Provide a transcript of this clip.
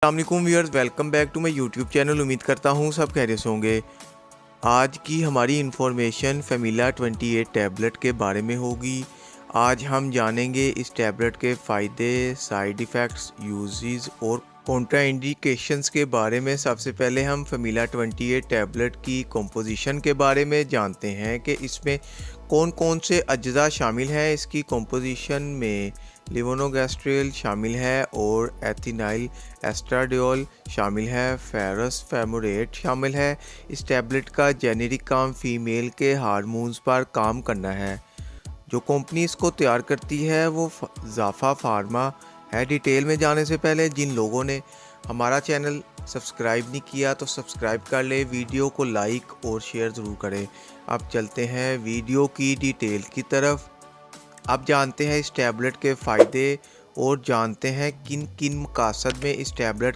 अस्सलामुअलैकुम viewers, welcome back to my YouTube channel. उम्मीद करता हूँ सब खैरियत से होंगे। आज की हमारी इन्फॉर्मेशन फेमिला 28 टैबलेट के बारे में होगी। आज हम जानेंगे इस टैबलेट के फ़ायदे, साइड इफ़ेक्ट्स, यूजेस और कॉन्ट्राइंडिकेशंस के बारे में। सबसे पहले हम फेमिला 28 टैबलेट की कंपोजिशन के बारे में जानते हैं कि इसमें कौन कौन से अज्जा शामिल हैं। इसकी कंपोजिशन में लेवोनोगेस्ट्रिल शामिल है और एथिनाइल एस्ट्राडियोल शामिल है, फेरस फेमोरेट शामिल है। इस टैबलेट का जेनेरिक काम फीमेल के हार्मोन्स पर काम करना है। जो कंपनी इसको तैयार करती है वो ज़ाफ़ा फार्मा है। डिटेल में जाने से पहले जिन लोगों ने हमारा चैनल सब्सक्राइब नहीं किया तो सब्सक्राइब कर ले, वीडियो को लाइक और शेयर ज़रूर करें। अब चलते हैं वीडियो की डिटेल की तरफ। अब जानते हैं इस टैबलेट के फ़ायदे और जानते हैं किन किन मकासद में इस टैबलेट